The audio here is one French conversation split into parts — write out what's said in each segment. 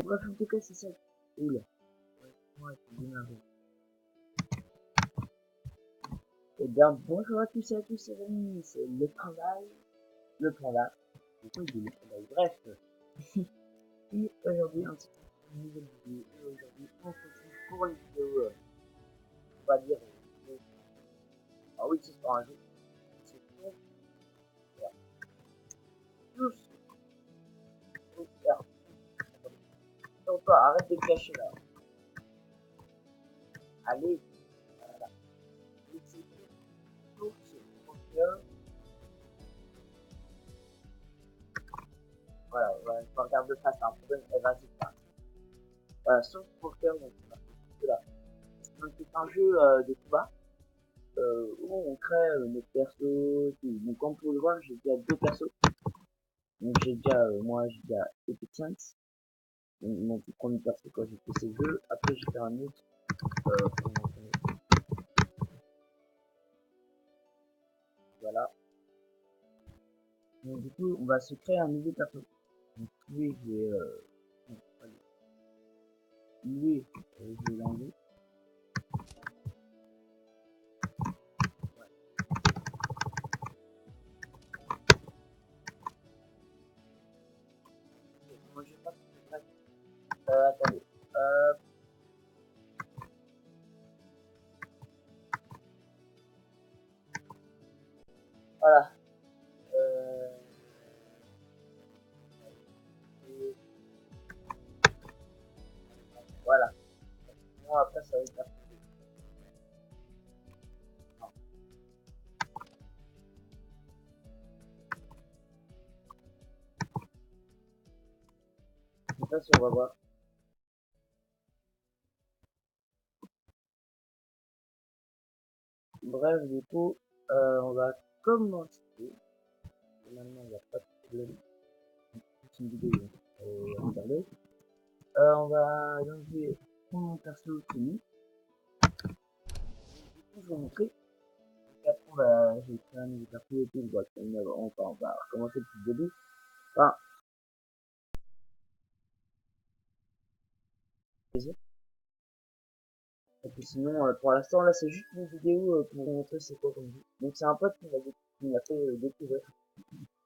Bref, en tout cas, c'est ça. Oula. Ouais, c'est bien arrivé. Eh bien, bonjour à tous et à tous, c'est Rémi, c'est le travail, le panda. Pourquoi il dit le travail? Bref. Et aujourd'hui, on se retrouve pour une nouvelle vidéo. Et aujourd'hui, on se retrouve pour une vidéo, on va dire, ah oui, c'est pas un jeu. C'est pour faire tous. Pour faire. Donc, arrête de cacher là. Allez, voilà. Et c'est tout pour faire. Voilà, je regarde de face, c'est un problème. Eh, vas-y, voilà, sauf poker, donc là. Donc c'est un jeu de combat où on crée notre perso. Donc comme pour le voir, j'ai déjà deux persos. Donc j'ai déjà, moi j'ai déjà Epic Science, mon tout premier perso quand j'ai fait ces jeux. Après j'ai fait un autre. Voilà. Donc du coup on va se créer un nouveau perso. Donc lui je vais l'enlever. Moi je vais pas attendez. Voilà. Voilà. Bon, après ça va être la je sais pas si on va voir. Bref, du coup, on va commencer. Maintenant, il n'y a pas de problème. C'est une vidéo. Regardez. On va enlever mon perso fini. Du coup, je vais vous montrer. Et après, j'ai créé un nouveau perso et tout. On va recommencer depuis le début. Enfin, et puis sinon, pour l'instant, là, c'est juste une vidéo pour vous montrer c'est quoi comme jeu. Donc, c'est un pote qui m'a fait découvrir.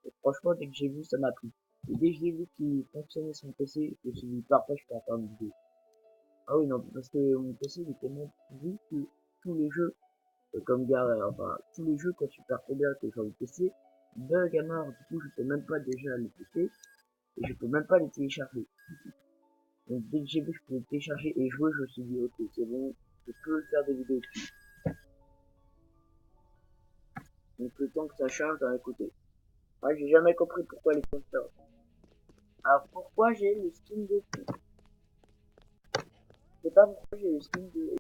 Et franchement, dès que j'ai vu, ça m'a plu. Et dès que j'ai vu qu'il fonctionnait sur mon PC, je me suis dit, parfait, je peux en faire une vidéo. Ah oui, non, parce que mon PC, il est tellement pourri que tous les jeux, comme enfin, tous les jeux, quand tu perds trop bien que sur le PC, bug à mort, du coup, je peux même pas déjà les tester, et je peux même pas les télécharger. Donc, dès que j'ai vu que je pouvais télécharger et jouer, je me suis dit, ok, c'est bon, je peux faire des vidéos dessus. Donc, le temps que ça charge d'un côté. Moi, j'ai jamais compris pourquoi les compteurs. Alors, pourquoi j'ai le skin de tout? Je sais pas pourquoi j'ai le skin de...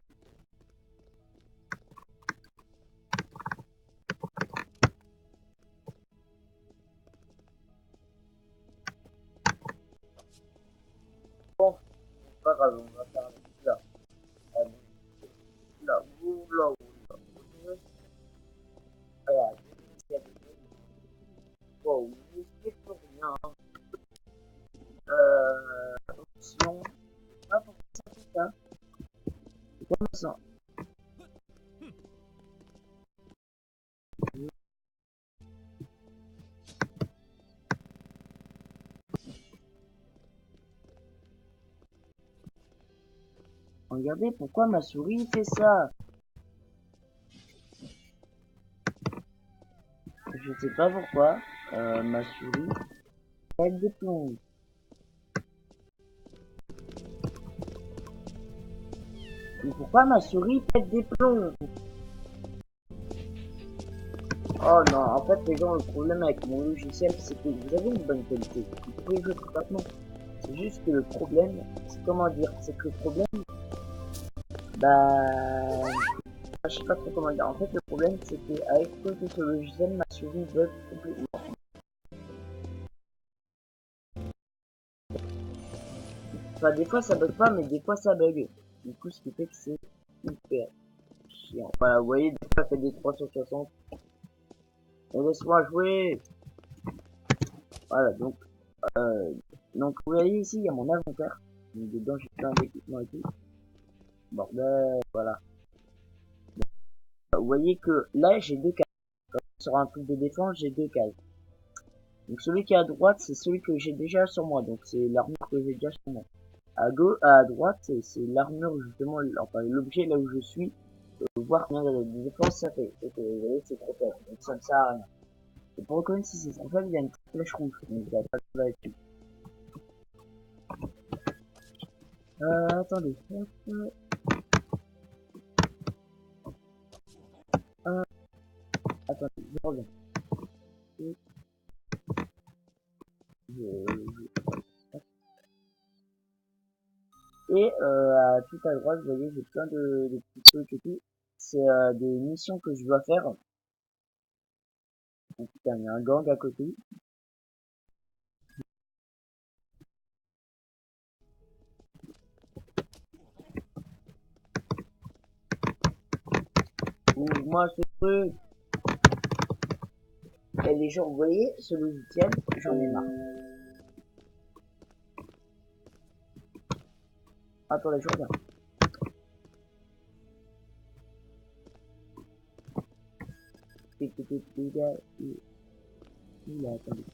Bon, c'est pas grave, on va faire avec ça. Là, oula, oula. Voilà, wow, c'est pour rien. Sinon, pas pour ça, c'est ça. C'est comme ça. Regardez pourquoi ma souris fait ça. Je sais pas pourquoi. Ma souris pète des plombs. Et pourquoi ma souris pète des plombs? Oh non, en fait, les gens, le problème avec mon logiciel, c'est que vous avez une bonne qualité. Vous pouvez jouer complètement. C'est juste que le problème, c'est comment dire, c'est que le problème, bah, je sais pas trop comment dire. En fait, le problème, c'est que avec cause de ce logiciel, ma souris bug complètement. Enfin, des fois ça bug pas, mais des fois ça bug. Du coup, ce qui fait que c'est hyper chiant. Voilà, vous voyez, des fois ça fait des 360. Et laisse-moi jouer. Voilà, donc vous voyez ici, il y a mon inventaire. Donc dedans j'ai plein d'équipements et tout. Bordel, voilà. Vous voyez que là j'ai deux cases. Quand sur un truc de défense, j'ai deux cases. Donc celui qui est à droite, c'est celui que j'ai déjà sur moi. Donc c'est l'armure que j'ai déjà sur moi. À droite, c'est l'armure justement, enfin l'objet là où je suis. Voir combien de défense ça fait. Et que vous voyez, c'est trop faible. Donc ça ne sert à rien. Et pour reconnaître si c'est trop faible, il y a une flèche rouge. Donc il a pas de là-dessus. Attendez. Hop, attendez, je reviens. Et tout à droite, vous voyez, j'ai plein de petits trucs et tout. C'est des missions que je dois faire. Donc, il y a un gang à côté. Ouvre-moi ce truc. Et les gens, vous voyez, ce logiciel, j'en ai marre. Attendez, je reviens. Attendez.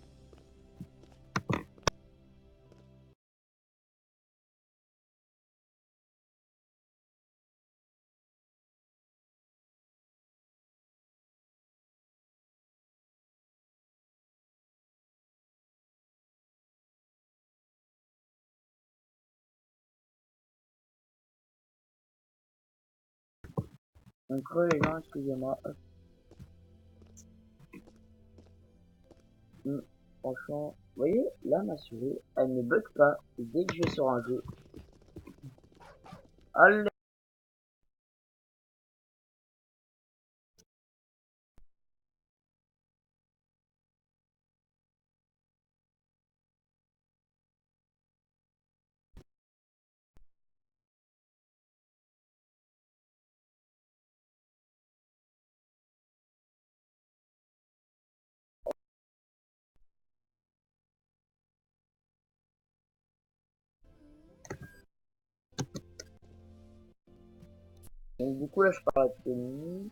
Donc, les gens, excusez-moi. Franchement, vous voyez, là, ma souris, elle ne bug pas. Dès que je vais sur un jeu. Allez. Donc, du coup, là, je parle avec Tony.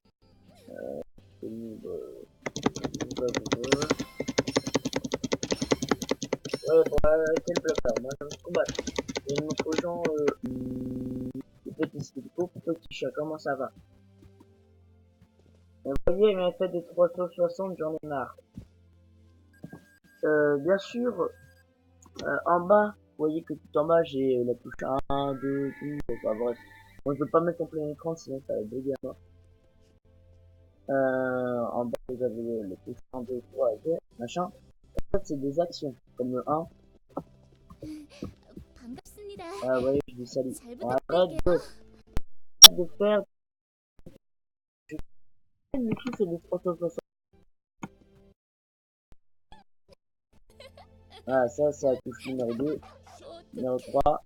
Tony, ouais, pour arrêter le bloqueur. Moi, je me combattre. Et il montre aux gens, les petits stylos, petit chat, comment ça va? Et vous voyez, il m'a fait des 360, j'en ai marre. Bien sûr, en bas, vous voyez que tout en bas, j'ai la touche 1, 2, tout, enfin bref. Bon, je veux pas mettre en plein écran, sinon ça va bugger à moi. En bas, vous avez le touche 1, 2, 3, et machin. En fait, c'est des actions, comme le 1. Vous voyez, je dis salut. On arrête de faire, du coup, c'est des 360. Voilà, ça, c'est la touche numéro 2. Numéro 3.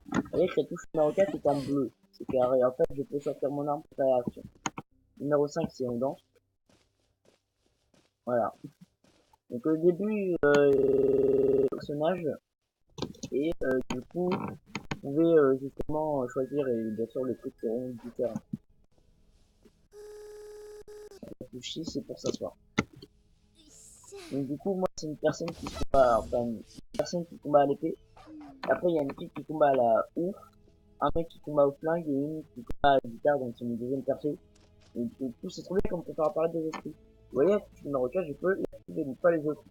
Vous voyez que la touche numéro 4 est en bleu. C'est carré. En fait, je peux sortir mon arme pour faire l'action. Numéro 5, c'est on danse. Voilà. Donc au début, personnage. Et du coup, vous pouvez justement choisir, et bien sûr les trucs seront différents. La touche 6, c'est pour s'asseoir. Donc du coup, moi c'est une personne qui combat, enfin une personne qui combat à l'épée. Après il y a une fille qui combat à la ouf, un mec qui combat au flingue et une qui combat à la guitare, donc c'est une deuxième personne. Et du coup c'est trop bien comme pour faire apparaître des esprits. Vous voyez, à ce numéro 4, je peux les activer, mais pas les autres.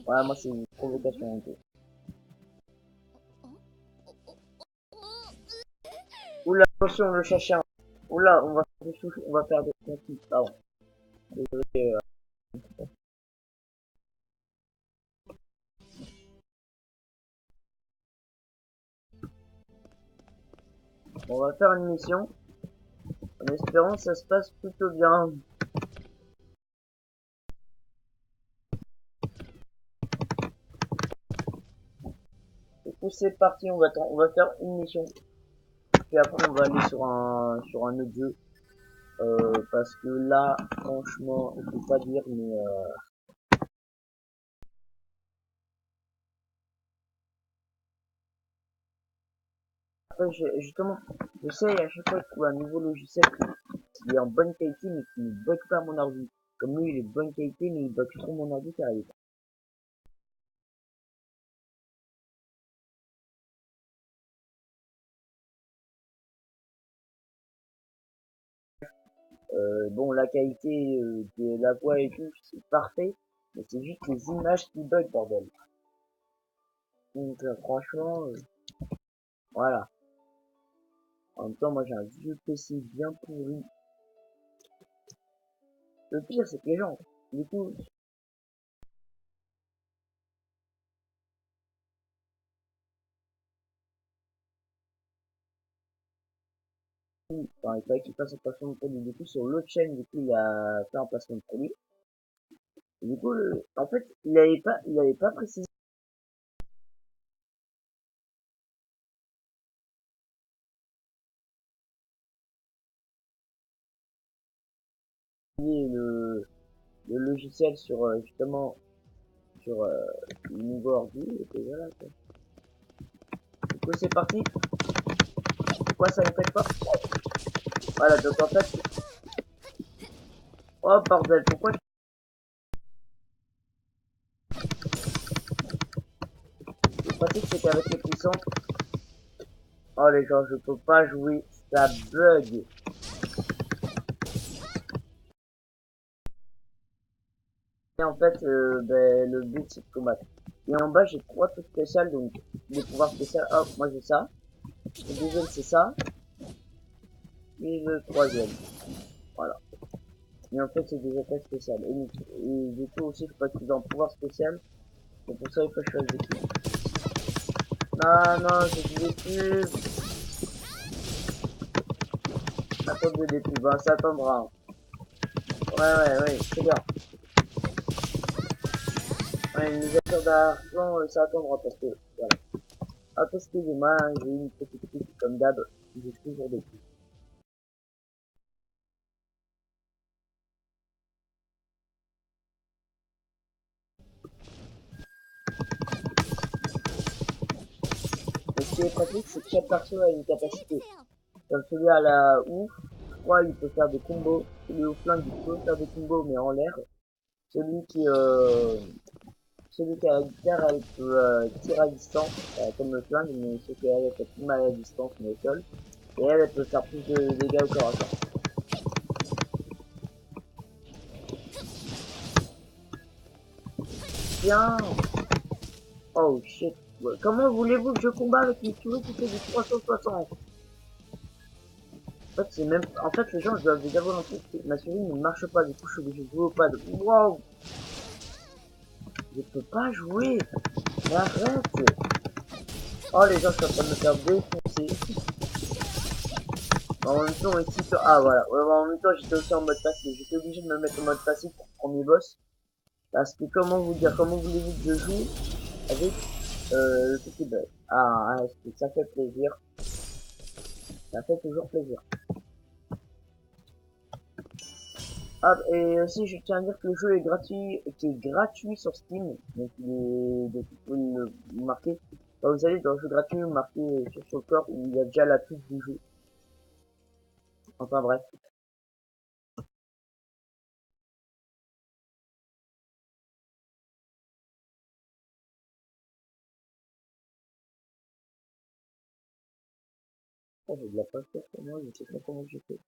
Voilà, moi c'est une provocation un peu. Oula, attention le chien. Oula, on va faire des conflits. Pardon. Désolé. On va faire une mission. En espérant que ça se passe plutôt bien. Du coup, c'est parti. On va faire une mission. Puis après, on va aller sur un autre jeu. Parce que là, franchement, je peux pas dire, mais Après, justement, j'essaye à chaque fois de trouver un nouveau logiciel qui est en bonne qualité, mais qui ne bug pas mon ordi. Comme lui, il est de bonne qualité, mais il bug trop mon ordi qui arrive. Bon, la qualité de la voix et tout, c'est parfait, mais c'est juste les images qui bug, bordel. Donc, franchement, voilà. En même temps, moi, j'ai un vieux PC bien pourri. Le pire, c'est que les gens, du coup, enfin, il fallait qu'il fasse un placement de produit. Du coup, sur l'autre chaîne, du coup, il a fait un placement de produit. Et du coup, en fait, il avait pas précisé le logiciel sur, justement, sur, le nouveau ordi, et puis voilà, quoi. Du coup, c'est parti. Pourquoi ça ne fait pas? Voilà, donc en fait, oh bordel, pourquoi le pratique c'est qu'avec les puissances, oh les gens, je peux pas jouer, ça bug. Et en fait, ben, le but c'est de combattre. Et en bas, j'ai trois trucs spéciaux, donc des pouvoirs spéciaux. Hop, moi j'ai ça. Le deuxième c'est ça. Et le troisième. Voilà. Et en fait, c'est des attaques spéciales. Et du coup aussi, je peux activer un pouvoir spécial. Et pour ça, il faut que je fasse des pubs. Non, non, c'est des pubs. Attendez des pubs, hein, ça attendra. Hein. Ouais, c'est bien. Ouais, une mise à jour d'argent, ça attendra parce que, voilà. Ah, excusez-moi, hein, j'ai eu une petite pub comme d'hab. J'ai toujours des pubs. Et ce qui est pratique, c'est que chaque perso a une capacité. Comme celui à la ouf, je crois, il peut faire des combos. Celui au flingue, il peut faire des combos, mais en l'air. Celui qui, celui qui a la guitare, elle peut tirer à distance, comme le flingue, mais ce qu'elle elle fait plus mal à distance, mais au sol. Et elle, elle peut faire plus de dégâts au corps à corps. Tiens! Oh shit. Ouais, comment voulez-vous que je combat avec une souris qui fait du 360? En fait, c'est même, en fait, les gens doivent déjà voir un truc, ma souris ne marche pas, du coup, je suis obligé de jouer au pad. Wow! Je peux pas jouer! Mais arrête! Oh, les gens, je suis en train de me faire défoncer. En même temps, ici, ah, voilà. Ouais, en même temps, j'étais aussi en mode passif. J'étais obligé de me mettre en mode passif pour le premier boss. Parce que, comment vous dire, comment voulez-vous que je joue avec, le petit bug? Ah, ça fait plaisir. Ça fait toujours plaisir. Ah, et aussi, je tiens à dire que le jeu est gratuit, qui est gratuit sur Steam. Donc, donc vous pouvez le marquer. Quand vous allez dans le jeu gratuit, vous marquez sur le corps où il y a déjà la pub du jeu. Enfin, bref. Oh, j'ai de la peinture pour moi, je sais pas comment j'ai fait.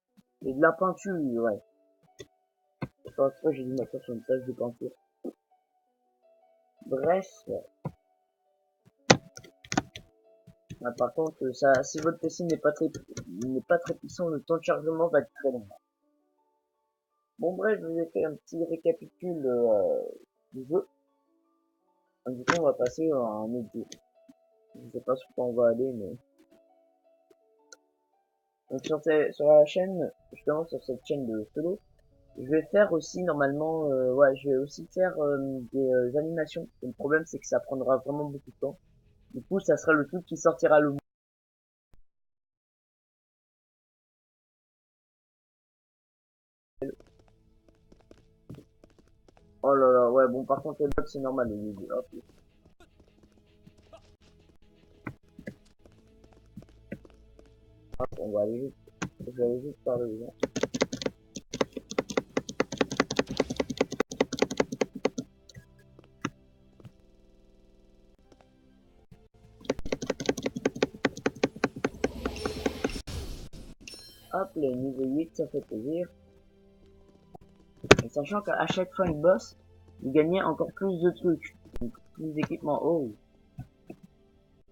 J'ai de la peinture, ouais. Je pense que j'ai dû mettre sur une tache de peinture. Bref. Ah, par contre, ça, si votre PC n'est pas très puissant, le temps de chargement va être très long. Bon, bref, je vous ai fait un petit récapitule, du jeu. Du coup, on va passer à un autre jeu. Je sais pas sur quoi on va aller, mais... Donc sur la chaîne, justement sur cette chaîne de solo, je vais faire aussi normalement, ouais, je vais aussi faire des animations. Et le problème c'est que ça prendra vraiment beaucoup de temps. Du coup, ça sera le truc qui sortira le... Oh là là, ouais, bon par contre les bugs c'est normal, hop. On va aller juste, je vais aller juste par le devant. Hop, le niveau 8, ça fait plaisir. Et sachant qu'à chaque fois une boss, vous gagnez encore plus de trucs. Donc, plus d'équipements. Oh,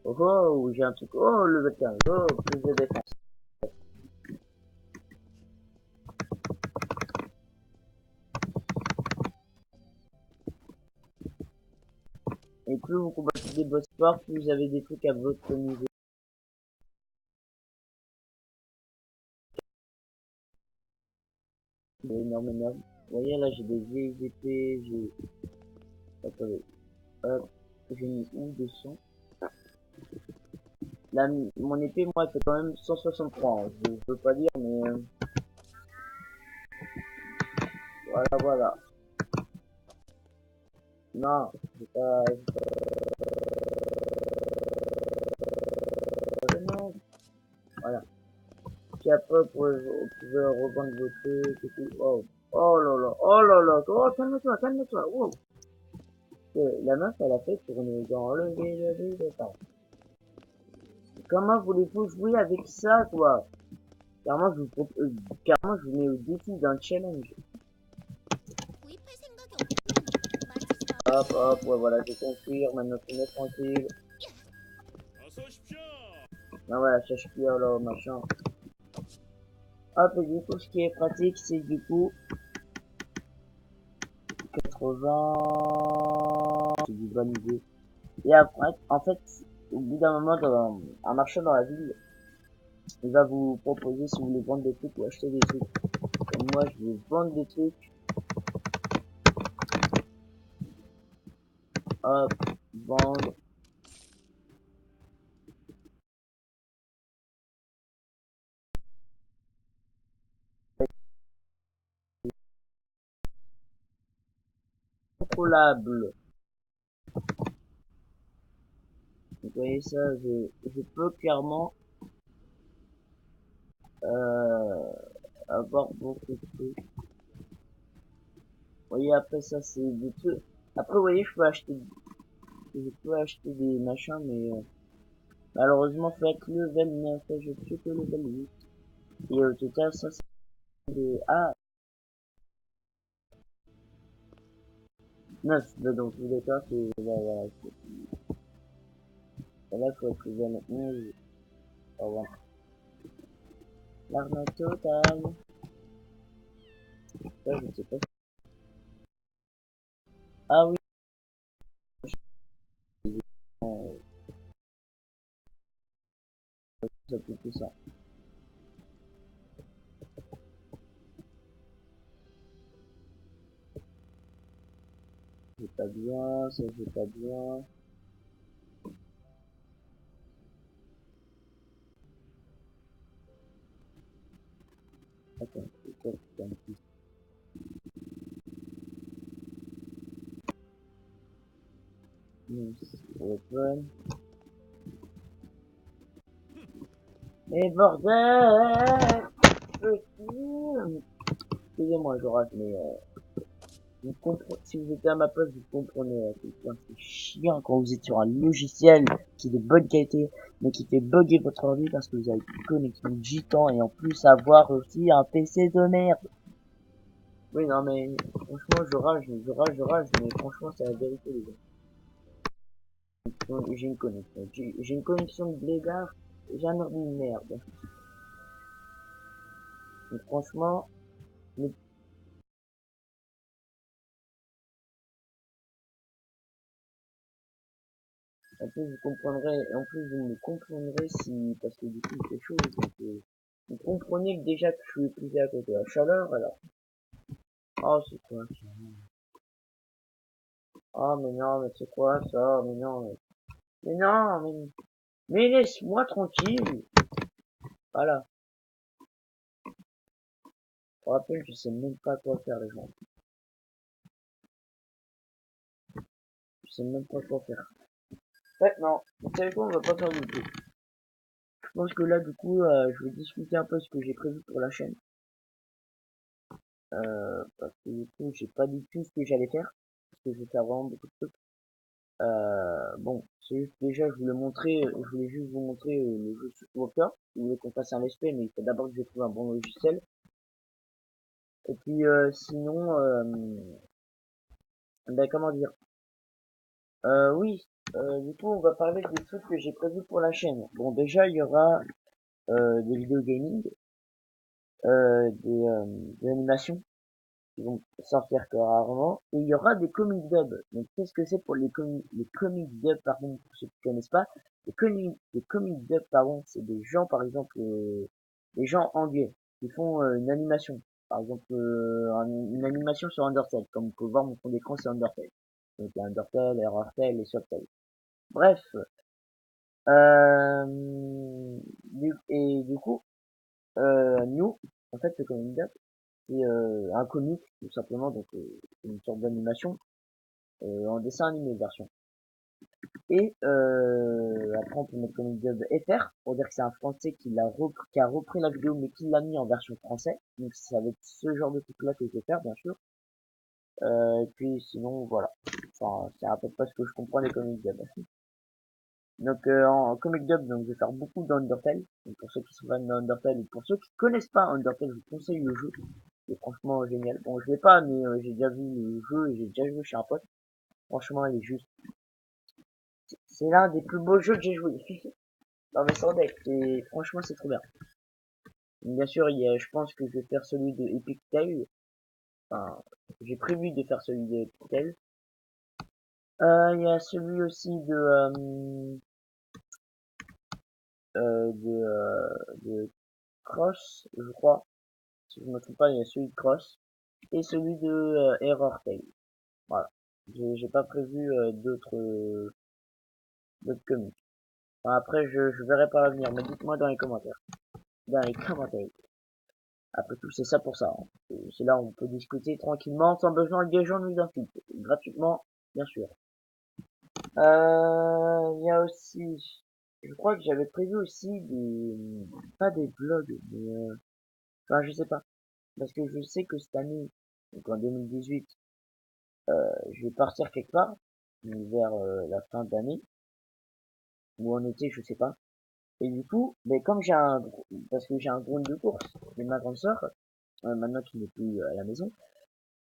oh, oh, j'ai un truc. Oh, level 15. Oh, plus de défense. Et plus vous combattez des boss forts, plus vous avez des trucs à votre niveau. C'est énorme, énorme. Vous voyez, là, j'ai des vieilles épées, j'ai... Attendez. Hop, j'ai mis où 200. Là, mon épée, moi, elle fait quand même 163. Hein. Je peux pas dire, mais... voilà, voilà. Non, j'ai pas... Non. Voilà. Puis après, vous pouvez revendre vos trucs et tout. Oh, oh là là, oh là là. Oh, calme-toi, calme-toi. Oh. La meuf, elle a fait tourner dans le de temps. Comment voulez-vous jouer avec ça, quoi? Carrément, je vous mets au défi d'un challenge. Hop, hop, ouais, voilà, j'ai construire, maintenant tu mets tranquille. Ah ouais, cherche-cuire, là, machin. Hop, et du coup, ce qui est pratique, c'est du coup, 80, c'est du bon niveau. Et après, en fait, au bout d'un moment, en marchant dans la ville, il va vous proposer si vous voulez vendre des trucs ou acheter des trucs. Et moi, je vais vendre des trucs. Hop, vendre. Contrôlable. Vous voyez ça, je peux clairement euh, avoir beaucoup de trucs. Vous voyez, après ça, c'est des trucs. Après, vous voyez, je peux acheter des machins, mais malheureusement, faut être level 9, je suis que level 8. Et au total, ça, c'est de... Ah, 9, mais dans tous les cas, c'est... Voilà, là, il faut être level 11. Au revoir. L'arme totale. Ça, je sais pas. Ah oui, ça peut tout ça. C'est pas bien, ça c'est pas bien. Attends, c'est quoi putain de plus? Open. Mais bordel! Excusez-moi, je rate, mais si vous étiez à ma place, vous comprenez. Putain, c'est chiant quand vous êtes sur un logiciel qui est de bonne qualité, mais qui fait bugger votre ordi parce que vous avez une connexion gitan et en plus avoir aussi un PC de merde. Oui, non, mais franchement, je rage, mais franchement, c'est la vérité, les gars. J'ai une connexion. J'ai une connexion de blédard et j'ai un ordi de merde. Donc, franchement, mais en plus, vous comprendrez, en plus, vous me comprendrez si, parce que du coup, il fait chaud, donc, vous comprenez que déjà que je suis épuisé à cause de la chaleur, alors. Oh, c'est quoi ça? Oh, mais non, mais c'est quoi ça? Mais non, mais non, mais laisse-moi tranquille. Voilà. Pour rappel, je sais même pas quoi faire, les gens. Je sais même pas quoi faire. En fait, non. Vous savez quoi, on va pas faire du tout. pense que là, du coup, je vais discuter un peu ce que j'ai prévu pour la chaîne. Parce que du coup, j'ai pas du tout ce que j'allais faire. Parce que je vais faire vraiment beaucoup de trucs. Bon, c'est juste, déjà, je voulais juste vous montrer le jeu Walker. Je voulais qu'on fasse un let's play, mais il faut d'abord que je trouve un bon logiciel. Et puis, sinon, ben, comment dire? Oui, du coup, on va parler des trucs que j'ai prévus pour la chaîne. Bon, déjà, il y aura des vidéos gaming, des animations qui vont sortir que rarement, et il y aura des comic dubs. Donc, qu'est-ce que c'est pour les comic dubs, pardon, pour ceux qui connaissent pas? Les comic dubs, pardon, c'est des gens, par exemple, des gens anglais qui font une animation. Par exemple, une animation sur Undertale. Comme vous pouvez voir, mon fond d'écran, c'est Undertale. Donc, il y a Undertale, Errortale et Subtale. Bref, et du coup, nous, en fait, le comic dub, c'est un comic, tout simplement, donc une sorte d'animation en dessin animé version. Et après, on peut mettre comic dub FR, pour dire que c'est un français qui a repris la vidéo, mais qui l'a mis en version français. Donc, ça va être ce genre de truc-là que je vais faire, bien sûr. Et puis, sinon, voilà. Enfin, c'est à peu près ce que je comprends des comic dub. Donc en comic dub, donc je vais faire beaucoup d'Undertale. Donc pour ceux qui sont fans d'Undertale ou pour ceux qui connaissent pas Undertale, je vous conseille le jeu. C'est franchement génial. Bon, je l'ai pas, mais j'ai déjà vu le jeu et j'ai déjà joué chez un pote. Franchement, il est juste. C'est l'un des plus beaux jeux que j'ai joué. Non mais sans deck. Et franchement, c'est trop bien. Donc, bien sûr, je pense que je vais faire celui de Epic Tale. Enfin, j'ai prévu de faire celui de Epic Tale. Il y a celui aussi de Cross, je crois. Si je me trompe pas, il y a celui de Cross et celui de Error Tail. Voilà. J'ai pas prévu d'autres comics. Enfin, après, je verrai par l'avenir, mais dites-moi dans les commentaires. Dans les commentaires. Après tout, c'est ça pour ça. Hein. C'est là où on peut discuter tranquillement, sans besoin que des gens nous insultent. Gratuitement, bien sûr. Il y a aussi, je crois que j'avais prévu aussi pas des vlogs, mais enfin, je sais pas. Parce que je sais que cette année, donc en 2018, je vais partir quelque part, vers la fin d'année, ou en été, je sais pas. Et du coup, mais comme parce que j'ai un drone de course, et ma grande sœur, maintenant qu'il n'est plus à la maison,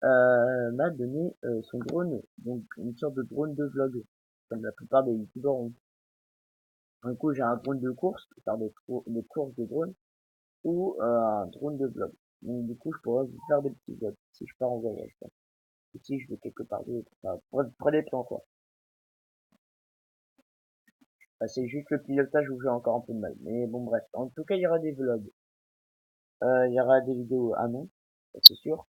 m'a donné son drone, donc une sorte de drone de vlog, comme la plupart des youtubeurs ont. Du coup, j'ai un drone de course, pour faire des courses de drone, ou un drone de vlog. Donc du coup, je pourrais vous faire des petits vlogs, si je pars en voyage, quoi. Et si je vais quelque part d'autre, enfin, pour des plans, quoi. Bah, c'est juste le pilotage où j'ai encore un peu de mal. Mais bon, bref. En tout cas, il y aura des vlogs. Il y aura des vidéos annonces, ça, c'est sûr.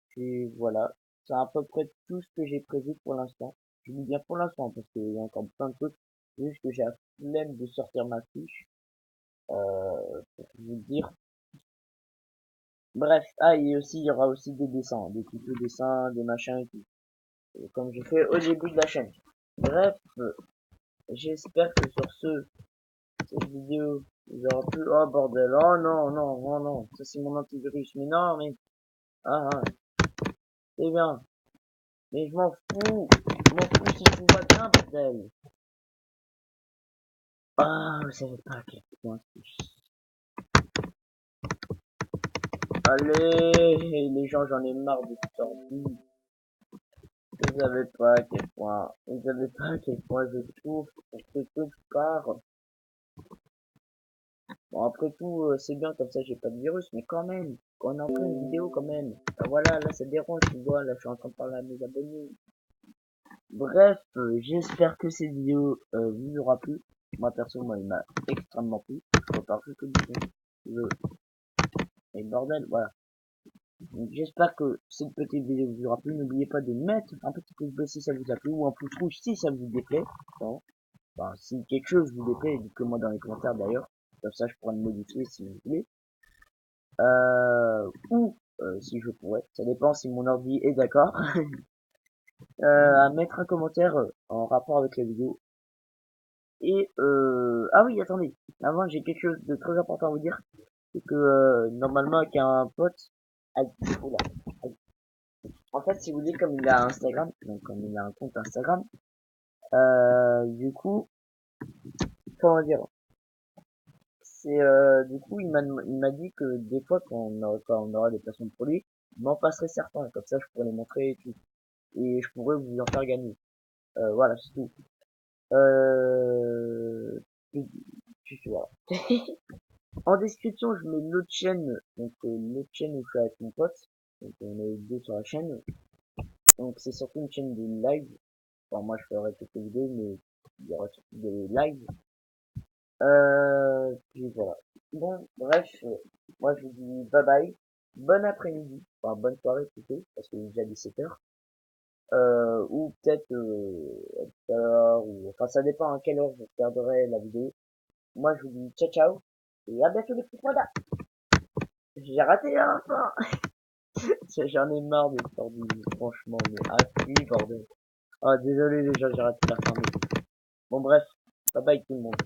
Puis voilà. C'est à peu près tout ce que j'ai prévu pour l'instant. Je dis bien pour l'instant parce qu'il y a encore plein de trucs. C'est juste que j'ai la flemme de sortir ma fiche. Pour vous dire. Bref. Ah, et aussi, il y aura aussi des dessins. Des tutos dessins, des machins et tout. Comme j'ai fait au début de la chaîne. Bref. J'espère que sur cette vidéo, vous aurez pu... Oh bordel, oh non, non, oh non, ça c'est mon antivirus, mais non, mais... Ah, ah, c'est bien, mais je m'en fous si tout va bien, bordel. Ah, vous savez pas à quel point Allez, les gens, j'en ai marre de cette ordi. Vous savez pas à quel point, vous savez pas à quel point je souffre pour que tout part. Bon, après tout, c'est bien, comme ça j'ai pas de virus, mais quand même, quand on est en pleine vidéo, quand même. Ah, voilà, là ça dérange, tu vois, là je suis en train de parler à mes abonnés. Bref, j'espère que cette vidéo vous aura plu. Moi perso, moi il m'a extrêmement plu. Je repars juste que du son. Le... Et le bordel, voilà. Donc j'espère que cette petite vidéo vous aura plu. N'oubliez pas de mettre un petit pouce bleu si ça vous a plu, ou un pouce rouge si ça vous déplaît. Bon. Enfin, si quelque chose vous déplaît, dites-le moi dans les commentaires d'ailleurs. Comme ça je pourrais le modifier si vous voulez. Ou si je pourrais, ça dépend si mon ordi est d'accord, à mettre un commentaire en rapport avec la vidéo. Et ah oui, attendez, avant j'ai quelque chose de très important à vous dire, c'est que normalement avec un pote, aïe, oula, aïe. En fait si vous voulez comme il a Instagram, donc comme il a un compte Instagram, du coup, comment dire, c'est du coup il m'a dit que des fois quand on aura des placements pour lui, il m'en passerait certains, comme ça je pourrais les montrer et tout, et je pourrais vous en faire gagner. Voilà, c'est tout. Euh, voilà. En description, je mets l'autre chaîne, donc l'autre chaîne où je suis avec mon pote. Donc on est deux sur la chaîne. Donc c'est surtout une chaîne de live. Enfin moi je ferai quelques vidéos, mais il y aura surtout des lives. Puis voilà. Bon, bref, moi je vous dis bye bye. Bon après-midi, enfin bonne soirée plutôt, parce qu'il est déjà 17h. Ou peut-être tout à l'heure, ou enfin ça dépend à quelle heure je regarderai la vidéo. Moi je vous dis ciao ciao, et à bientôt les petits points. J'ai raté la fin. J'en ai marre de faire du, franchement, mais appuie, bordel. Ah, désolé les gens, j'ai raté la fin. Bon, bref, bye bye tout le monde.